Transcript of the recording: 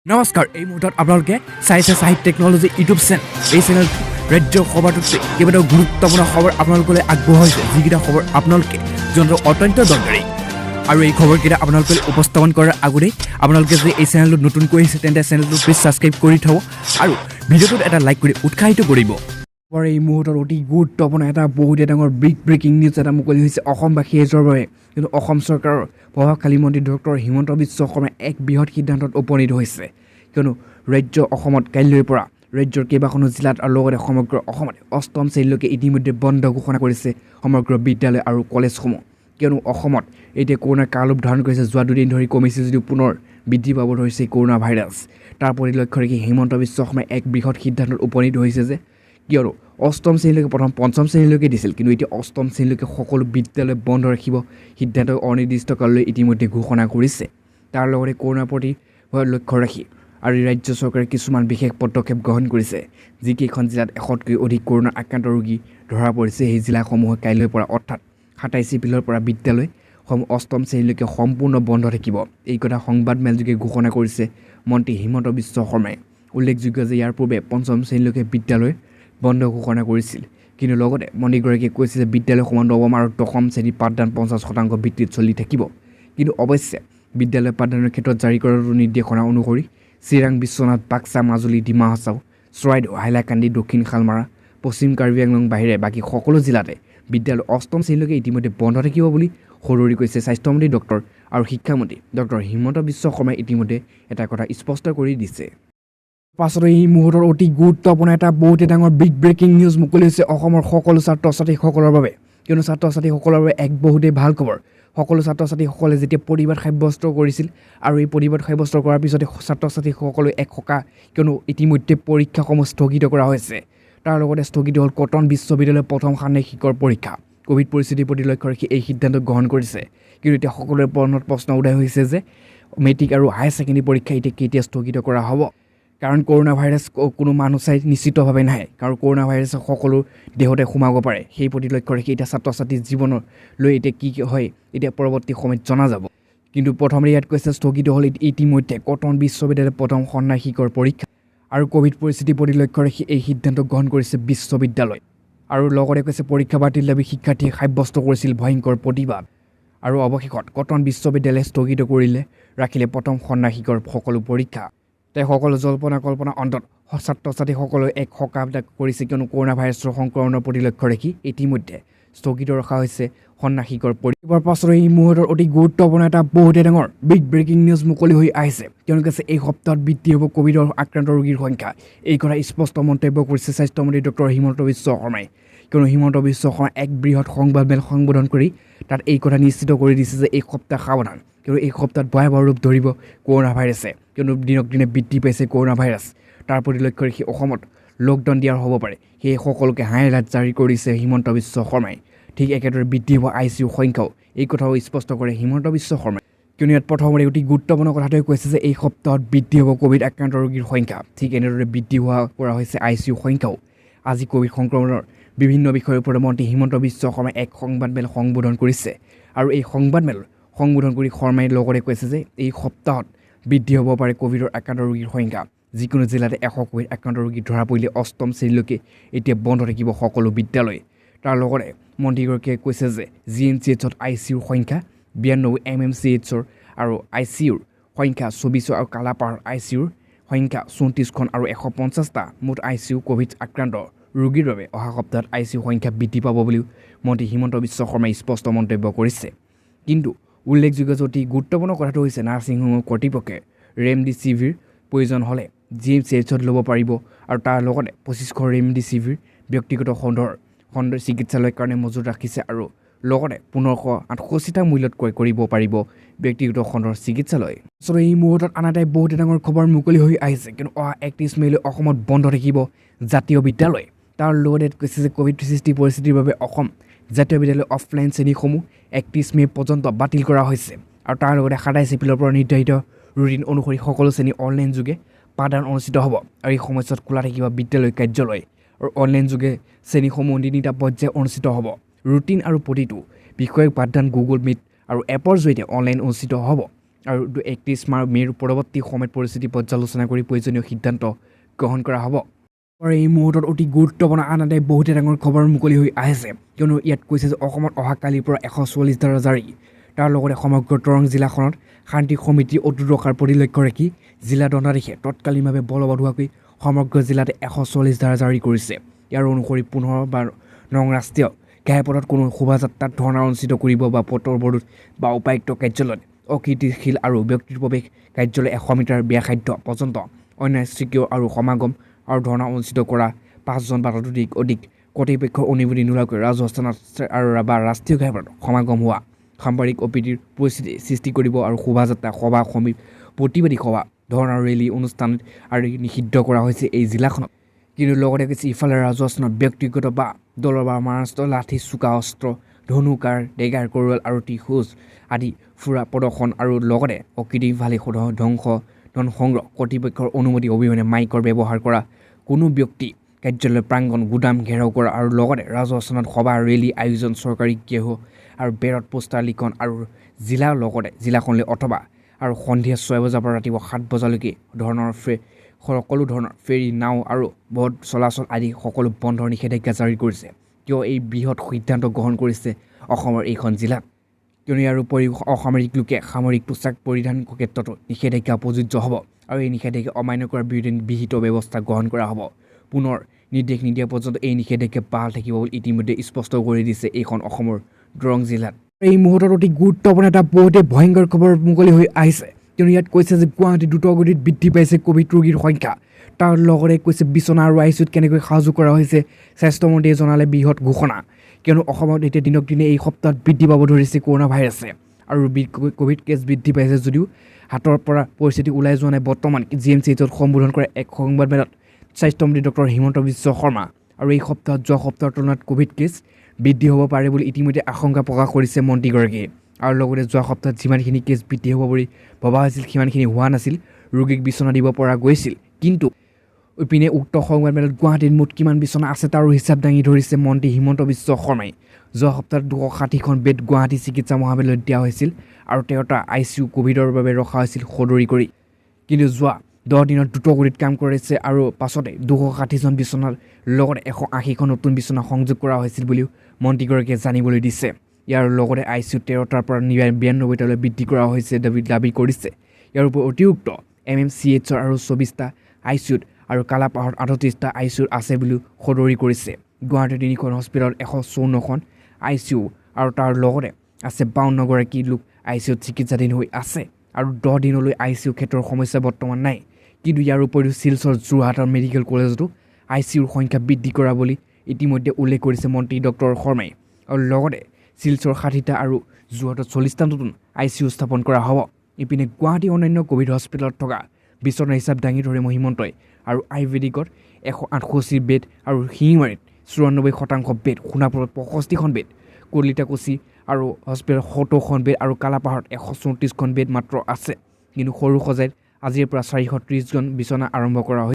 নমস্কাৰ এই মুহূৰ্তত আপোনালোকে চাইছে সাহিত্য টেকনলজি ইউটিউব চেনেল এই চেনেল ৰাজ্য সভাটোতে কেইবাটাও গুৰুত্বপূৰ্ণ খবৰ আপোনালোকলৈ আগবঢ়াইছে যিকেইটা খবৰ আপোনালোকে জনাটো অত্যন্ত দৰকাৰী আৰু এই খবৰকেইটা আপোনালোকে উপস্থাপন কৰাৰ আগতেই আপোনালোকে যদি এই চেনেলটো নতুনকৈ আহিছে তেন্তে চেনেলটো প্লিজ ছাবস্ক্ৰাইব কৰি থ'ব আৰু ভিডিঅ'টোত এটা লাইক কৰি উৎসাহিত কৰিব এই মুহূৰ্তত অতি গুৰুত্বপূৰ্ণ এটা বহুতে ডাঙৰ বিগ ব্ৰেকিং নিউজ এটা মুকলি হৈছে অসমবাসী এজৰ বাবে কিন্তু অসম চৰকাৰৰ প্ৰভাৱশালী মন্ত্ৰী ডক্টৰ হিমন্ত বিশ্ব শৰ্মাই এক বৃহৎ সিদ্ধান্তত উপনীত হৈছে কিয়নো ৰাজ্য অসমত কাইলৈৰ পৰা ৰাজ্যৰ কেইবাখনো জিলাত আৰু লগতে সমগ্ৰ অসমত অষ্টম শ্ৰেণীলৈকে ইতিমধ্যে বন্ধ ঘোষণা কৰিছে সমগ্ৰ বিদ্যালয় আৰু কলেজসমূহ কিয়নো অসমত এতিয়া কৰোণাৰ কালৰূপ ধাৰণ কৰিছে যোৱা দুদিন ধৰি কমিছে যদিও পুনৰ বৃদ্ধি পাব ধৰিছে কৰোণা ভাইৰাছ তাৰ পৰিলক্ষ্য ৰাখি হিমন্ত বিশ্ব শৰ্মাই এক বৃহৎ সিদ্ধান্তত উপনীত হৈছে যে কিয়নো অষ্টম শ্ৰেণীলৈকে প্ৰথম পঞ্চম শ্ৰেণীলৈকে দিছিল কিন্তু এতিয়া অষ্টম শ্ৰেণীলৈকে সকলো বিদ্যালয় বন্ধ ৰাখিব সিদ্ধান্ত অনিৰ্দিষ্টকাললৈ ইতিমধ্যে ঘোষণা কৰিছে তাৰ লগতে কৰোণাৰ প্ৰতি লক্ষ্য ৰাখি আৰু ৰাজ্য চৰকাৰে কিছুমান বিশেষ পদক্ষেপ গ্ৰহণ কৰিছে যিকেইখন জিলাত 100তকৈ অধিক কৰোণা আক্ৰান্ত ৰোগী ধৰা পৰিছে সেই জিলাসমূহে কাইলৈৰ পৰা অৰ্থাৎ 27 এপ্ৰিলৰ পৰা বিদ্যালয়সমূহ অষ্টম শ্ৰেণীলৈকে সম্পূৰ্ণ বন্ধ থাকিব এই কথা সংবাদমেলযোগে ঘোষণা কৰিছে মন্ত্ৰী হিমন্ত বিশ্ব শৰ্মাই উল্লেখযোগ্য যে ইয়াৰ পূৰ্বে পঞ্চম শ্ৰেণীলৈকে বিদ্যালয় বন্ধ ঘোষণা কৰিছিল কিন্তু লগতে মন্ত্ৰীগৰাকীয়ে কৈছে যে বিদ্যালয়সমূহ নৱম আৰু দশম শ্ৰেণীৰ পাঠদান 50% ভিত্তিত চলি থাকিব কিন্তু অৱশ্যে বিদ্যালয় পাঠদানৰ ক্ষেত্ৰত জাৰি কৰা নিৰ্দেশনা অনুসৰি চিৰাং বিশ্বনাথ বাক্সা মাজুলী ডিমা হাছাও চৰাইদেউ হাইলাকান্দি দক্ষিণ শালমাৰা পশ্চিম কাৰ্বি আংলং বাহিৰে বাকী সকলো জিলাতে বিদ্যালয় অষ্টম শ্ৰেণীলৈকে ইতিমধ্যে বন্ধ থাকিব বুলি সদৰি কৰিছে স্বাস্থ্যমন্ত্ৰী ডক্টৰ আৰু শিক্ষামন্ত্ৰী ডক্টৰ হিমন্ত বিশ্ব শৰ্মাই ইতিমধ্যে এটা কথা স্পষ্ট কৰি দিছে পাছত এই মুহূৰ্তৰ অতি গুৰুত্বপূৰ্ণ এটা বহুতে ডাঙৰ বিগ ব্ৰেকিং নিউজ মুকলি হৈছে অসমৰ সকলো ছাত্ৰ ছাত্ৰীসকলৰ বাবে কিয়নো ছাত্ৰ ছাত্ৰীসকলৰ বাবে এক বহুতেই ভাল খবৰ সকলো ছাত্ৰ ছাত্ৰীসকলে যেতিয়া প্ৰতিবাদ সাব্যস্ত কৰিছিল আৰু এই প্ৰতিবাদ সাব্যস্ত কৰাৰ পিছতে ছাত্ৰ ছাত্ৰীসকলে এক সকাহ কিয়নো ইতিমধ্যে পৰীক্ষাসমূহ স্থগিত কৰা হৈছে তাৰ লগতে স্থগিত হ'ল কটন বিশ্ববিদ্যালয়ৰ প্ৰথম ষাণ্মাসিকৰ পৰীক্ষা কোভিড পৰিস্থিতিৰ প্ৰতি লক্ষ্য ৰাখি এই সিদ্ধান্ত গ্ৰহণ কৰিছে কিন্তু এতিয়া সকলোৰে মনত প্ৰশ্ন উদয় হৈছে যে মেট্ৰিক আৰু হায়াৰ ছেকেণ্ডেৰী পৰীক্ষা এতিয়া কেতিয়া স্থগিত কৰা হ'ব কাৰণ কৰোণা ভাইৰাছ কোনো মানুহ চাই নিশ্চিতভাৱে নাহে কাৰণ কৰোণা ভাইৰাছে সকলো দেহতে সোমাব পাৰে সেই প্ৰতি লক্ষ্য ৰাখি এতিয়া ছাত্ৰ ছাত্ৰীৰ জীৱনলৈ এতিয়া কি হয় এতিয়া পৰৱৰ্তী সময়ত জনা যাব কিন্তু প্ৰথমে ইয়াত কৈছে স্থগিত হ'ল ইতিমধ্যে কটন বিশ্ববিদ্যালয়ৰ প্ৰথম ষাণ্মাসিকৰ পৰীক্ষা আৰু কোভিড পৰিস্থিতিৰ প্ৰতি লক্ষ্য ৰাখি এই সিদ্ধান্ত গ্ৰহণ কৰিছে বিশ্ববিদ্যালয় আৰু লগতে কৈছে পৰীক্ষা বাতিল দাবী শিক্ষাৰ্থীয়ে সাব্যস্ত কৰিছিল ভয়ংকৰ প্ৰতিবাদ আৰু অৱশেষত কটন বিশ্ববিদ্যালয়ে স্থগিত ৰাখিলে প্ৰথম ষাণ্মাসিকৰ সকলো পৰীক্ষা সকলো জল্পনা কল্পনা অন্তত ছাত্ৰ ছাত্ৰীসকলে এক সকাহ কৰিছে কিয়নো কৰোণা ভাইৰাছৰ সংক্ৰমণৰ প্ৰতি লক্ষ্য ৰাখি ইতিমধ্যে স্থগিত ৰখা হৈছে ষাণ্মাসিকৰ পৰীক্ষাৰ পাছত এই মুহূৰ্তৰ অতি গুৰুত্বপূৰ্ণ এটা বহুতে ডাঙৰ বিগ ব্ৰেকিং নিউজ মুকলি হৈ আহিছে কিয়নো কৈছে এই সপ্তাহত বৃদ্ধি হ'ব কোভিডৰ আক্ৰান্ত ৰোগীৰ সংখ্যা এই কথা স্পষ্ট মন্তব্য কৰিছে স্বাস্থ্যমন্ত্ৰী ডক্টৰ হিমন্ত বিশ্ব শৰ্মাই কিয়নো হিমন্ত বিশ্ব শৰ্মাই এক বৃহৎ সংবাদমেল সম্বোধন কৰি তাত এই কথা নিশ্চিত কৰি দিছে যে এই সপ্তাহ সাৱধান কিয়নো এই সপ্তাহত ভয়াৱহ ৰূপ ধৰিব কৰোণা ভাইৰাছে কিয়নো দিনক দিনে বৃদ্ধি পাইছে কৰোণা ভাইৰাছ তাৰ প্ৰতি লক্ষ্য ৰাখি অসমত লকডাউন দিয়াৰ হ'ব পাৰে সেয়ে সকলোকে হাই এলাৰ্ট জাৰি কৰিছে হিমন্ত বিশ্ব শৰ্মাই ঠিক একেদৰে বৃদ্ধি হোৱা ICU সংখ্যাও এই কথাও স্পষ্ট কৰে হিমন্ত বিশ্ব শৰ্মাই কিয়নো ইয়াত প্ৰথমতে অতি গুৰুত্বপূৰ্ণ কথাটোৱে কৈছে যে এই সপ্তাহত বৃদ্ধি হ'ব কোভিড আক্ৰান্ত ৰোগীৰ সংখ্যা ঠিক এনেদৰে বৃদ্ধি কৰা হৈছে ICU সংখ্যাও আজি কোভিড সংক্ৰমণৰ বিভিন্ন বিষয়ৰ ওপৰত মন্ত্ৰী হিমন্ত বিশ্ব শৰ্মাই এক সংবাদমেল সম্বোধন কৰিছে আৰু এই সংবাদমেল সম্বোধন কৰি শৰ্মাই লগতে কৈছে যে এই সপ্তাহত বৃদ্ধি হ'ব পাৰে কোভিডৰ আক্ৰান্ত ৰোগীৰ সংখ্যা যিকোনো জিলাতে 100 কোভিড আক্ৰান্ত ৰোগী ধৰা পৰিলে অষ্টম শ্ৰেণীলৈকে এতিয়া বন্ধ থাকিব সকলো বিদ্যালয় তাৰ লগতে মন্ত্ৰীগৰাকীয়ে কৈছে যে GMCHত ICUৰ সংখ্যা 92 MMCHৰ আৰু ICUৰ সংখ্যা 24 আৰু কালাপাহাৰৰ ICUৰ সংখ্যা 34খন আৰু 150টা মুঠ ICU কোভিড আক্ৰান্ত ৰোগীৰ বাবে অহা সপ্তাহত ICU সংখ্যা বৃদ্ধি পাব বুলিও মন্ত্ৰী হিমন্ত বিশ্ব শৰ্মাই স্পষ্ট মন্তব্য কৰিছে কিন্তু উল্লেখযোগ্য যে অতি গুৰুত্বপূৰ্ণ কথাটো হৈছে নাৰ্ছিং হোমৰ কৰ্তৃপক্ষে ৰেমডিচিভিৰ প্ৰয়োজন হ'লে GMCHত ল'ব পাৰিব আৰু তাৰ লগতে 2500 ৰেমডিচিভিৰ ব্যক্তিগত খণ্ডৰ চিকিৎসালয়ৰ কাৰণে মজুত ৰাখিছে আৰু লগতে 1568টা মূল্যত ক্ৰয় কৰিব পাৰিব ব্যক্তিগত খণ্ডৰ চিকিৎসালয় এই মুহূৰ্তত আন এটাই বহুতে ডাঙৰ খবৰ মুকলি হৈ আহিছে কিন্তু অহা 31 মে'লৈ অসমত বন্ধ থাকিব জাতীয় বিদ্যালয় তাৰ লগতে কৈছে যে কোভিড সৃষ্টি পৰিস্থিতিৰ বাবে অসম জাতীয় বিদ্যালয় অফলাইন শ্ৰেণীসমূহ 31 মে' পৰ্যন্ত বাতিল কৰা হৈছে আৰু তাৰ লগতে 27 এপ্ৰিলৰ পৰা নিৰ্ধাৰিত ৰুটিন অনুসৰি সকলো শ্ৰেণী অনলাইন যোগে পাঠদান অনুষ্ঠিত হ'ব আৰু এই সময়ছোৱাত খোলা থাকিব বিদ্যালয় কাৰ্যালয় আৰু অনলাইন যোগে শ্ৰেণীসমূহ 3টা পৰ্যায়ত অনুষ্ঠিত হ'ব ৰুটিন আৰু প্ৰতিটো বিষয়ক পাঠদান গুগল মিট আৰু এপৰ জৰিয়তে অনলাইন অনুষ্ঠিত হ'ব আৰু 31 মে'ৰ পৰৱৰ্তী সময়ত পৰিস্থিতি পৰ্যালোচনা কৰি প্ৰয়োজনীয় সিদ্ধান্ত গ্ৰহণ কৰা হ'ব। আৰু এই মুহূৰ্তত অতি গুৰুত্বপূৰ্ণ আন এটা বহুতে ডাঙৰ খবৰ মুকলি হৈ আহিছে, কিয়নো ইয়াত কৈছে যে অসমত অহাকালিৰ পৰা 144 ধাৰা জাৰি। তাৰ লগতে সমগ্ৰ দৰং জিলাখনত শান্তি সমিতি অটুট ৰখাৰ প্ৰতি লক্ষ্য ৰাখি জিলা দণ্ডাধীশে তৎকালীনভাৱে বলবৎ হোৱাকৈ সমগ্ৰ জিলাতে 144 ধাৰা জাৰি কৰিছে। ইয়াৰ অনুসৰি 15 নং ৰাষ্ট্ৰীয় ঘাইপথত কোনো শোভাযাত্ৰাত ধৰ্ণা অনুষ্ঠিত কৰিব বা পথৰ অৱৰোধ বা উপায়ুক্ত কাৰ্যালয়ত অকৃতিশীল আৰু ব্যক্তিৰ প্ৰৱেশ কাৰ্যালয় 100 মিটাৰ ব্যাসাৰ্ধ পৰ্যন্ত অনাৱশ্যকীয় আৰু সমাগম আৰু ধৰ্ণা অনুষ্ঠিত কৰা 5 জন বা ততোধিক অধিক কৰ্তৃপক্ষৰ অনুমতি নোলোৱাকৈ ৰাজহুৱা স্থানত বা ৰাষ্ট্ৰীয় ঘাইপথত সমাগম হোৱা সাম্প্ৰদায়িক অপ্ৰীতিৰ পৰিস্থিতি সৃষ্টি কৰিব আৰু শোভাযাত্ৰা সভা সমীপ প্ৰতিবাদী সভা ধৰ্ণা ৰেলী অনুষ্ঠান আৰু নিষিদ্ধ কৰা হৈছে এই জিলাখনত। কিন্তু লগতে কৈছে ইফালে ৰাজহুৱা স্থানত ব্যক্তিগত বা দলৰ বা মাৰাস্ত্ৰ লাঠি চোকা অস্ত্ৰ ধনুকাৰ ডেগাৰ কৰোৱাল আৰু ত্ৰিশূল আদি ফুৰা প্ৰদৰ্শন আৰু লগতে অকৃতিভাৱে ধ্বংস ধন সংগ্ৰহ কৰ্তৃপক্ষৰ অনুমতি অবিহনে মাইকৰ ব্যৱহাৰ কৰা কোনো ব্যক্তি কাৰ্যালয় প্ৰাংগণ গুদাম ঘেৰাও কৰা আৰু লগতে ৰাজহুৱা স্থানত সভা ৰেলী আয়োজন চৰকাৰী গৃহ আৰু বেৰত পোষ্টাৰ লিখন আৰু জিলাৰ লগতে জিলাখনলৈ অথবা আৰু সন্ধিয়া 6 বজাৰ পৰা ৰাতিপুৱা 7 বজালৈকে সকলো ধৰণৰ ফেৰী নাও আৰু বট চলাচল আদি সকলো বন্ধৰ নিষেধাজ্ঞা জাৰি কৰিছে। কিয় এই বৃহৎ সিদ্ধান্ত গ্ৰহণ কৰিছে অসমৰ এইখন জিলাত, কিয়নো ইয়াৰ উপৰিও অসামৰিক লোকে সামৰিক পোছাক পৰিধানৰ ক্ষেত্ৰতো নিষেধাজ্ঞা প্ৰযোজ্য হ'ব আৰু এই নিষেধাজ্ঞা অমান্য কৰাৰ বিৰুদ্ধে বিহিত ব্যৱস্থা গ্ৰহণ কৰা হ'ব। পুনৰ নিৰ্দেশ নিদিয়া পৰ্যন্ত এই নিষেধাজ্ঞা বাহাল থাকিব বুলি ইতিমধ্যে স্পষ্ট কৰি দিছে এইখন অসমৰ দৰং জিলাত। এই মুহূৰ্তত অতি গুৰুত্বপূৰ্ণ এটা বহুতে ভয়ংকৰ খবৰ মুকলি হৈ আহিছে, কিয়নো ইয়াত কৈছে যে গুৱাহাটী দ্ৰুতগতিত বৃদ্ধি পাইছে ক'ভিড ৰোগীৰ সংখ্যা। তাৰ লগতে কৈছে বিচনা আৰু আই চি ইউত কেনেকৈ সাজু কৰা হৈছে স্বাস্থ্যমন্ত্ৰীয়ে জনালে বৃহৎ ঘোষণা, কিয়নো অসমত এতিয়া দিনক দিনে এই সপ্তাহত বৃদ্ধি পাব ধৰিছে কৰোণা ভাইৰাছে আৰু ক'ভিড কেছ বৃদ্ধি পাইছে যদিও হাতৰ পৰা পৰিস্থিতি ওলাই যোৱা নাই। বৰ্তমান GMCHত সম্বোধন কৰা এক সংবাদমেলত স্বাস্থ্যমন্ত্ৰী ডক্টৰ হিমন্ত বিশ্ব শৰ্মা আৰু এই সপ্তাহত যোৱা সপ্তাহৰ তুলনাত ক'ভিড কেছ বৃদ্ধি হ'ব পাৰে বুলি ইতিমধ্যে আশংকা প্ৰকাশ কৰিছে মন্ত্ৰীগৰাকীয়ে। আৰু লগতে যোৱা সপ্তাহত যিমানখিনি কেছ বৃদ্ধি হ'ব বুলি ভবা হৈছিল সিমানখিনি হোৱা নাছিল, ৰোগীক বিচনা দিব পৰা গৈছিল। কিন্তু ইপিনে উক্ত সংবাদমেলত গুৱাহাটীত মুঠ কিমান বিচনা আছে তাৰো হিচাপ দাঙি ধৰিছে মন্ত্ৰী হিমন্ত বিশ্ব শৰ্মাই। যোৱা সপ্তাহত 260খন বেড গুৱাহাটী চিকিৎসা মহাবিদ্যালয়ত দিয়া হৈছিল আৰু 13টা ICU ক'ভিডৰ বাবে ৰখা হৈছিল সদৰি কৰি। কিন্তু যোৱা 10 দিনত দ্ৰুতগতিত কাম কৰিছে আৰু পাছতে 260জন বিচনাৰ লগতে 180খন নতুন বিচনা সংযোগ কৰা হৈছিল বুলিও মন্ত্ৰীগৰাকীয়ে জানিবলৈ দিছে। ইয়াৰ লগতে ICU 13টাৰ পৰা 92টালৈ বৃদ্ধি কৰা হৈছে দাবী কৰিছে। ইয়াৰ উপৰি অতিৰিক্ত MMCH আৰু 24টা ICUত আৰু কালাপাহাৰত 38টা ICU আছে বুলিও সদৰি কৰিছে। গুৱাহাটীৰ 3খন হস্পিটেলত 154খন ICU আৰু তাৰ লগতে আছে 52গৰাকী লোক ICUত চিকিৎসাধীন হৈ আছে আৰু 10 দিনলৈ ICU ক্ষেত্ৰৰ সমস্যা বৰ্তমান নাই। কিন্তু ইয়াৰ উপৰিও শিলচৰ যোৰহাটৰ মেডিকেল কলেজতো ICUৰ সংখ্যা বৃদ্ধি কৰা বুলি ইতিমধ্যে উল্লেখ কৰিছে মন্ত্ৰী ডক্টৰ শৰ্মাই। আৰু লগতে শিলচৰ 60টা আৰু যোৰহাটত 40টা নতুন ICU স্থাপন কৰা হ'ব। ইপিনে গুৱাহাটী অন্যান্য ক'ভিড হস্পিটেলত থকা বিচনাৰ হিচাপ দাঙি ধৰে হিমন্তই আৰু আয়ুৰ্বেদিকত 168 বেড আৰু শিঙিমাৰীত 94% বেড, সোণাপুৰত 65খন বেড, কলিতাকুছি আৰু হস্পিটেলত 70খন বেড আৰু কালাপাহাৰত 134খন বেড মাত্ৰ আছে। কিন্তু সৰু সজাইত আজিৰ পৰা 430জন বিচনা আৰম্ভ কৰা হৈছে।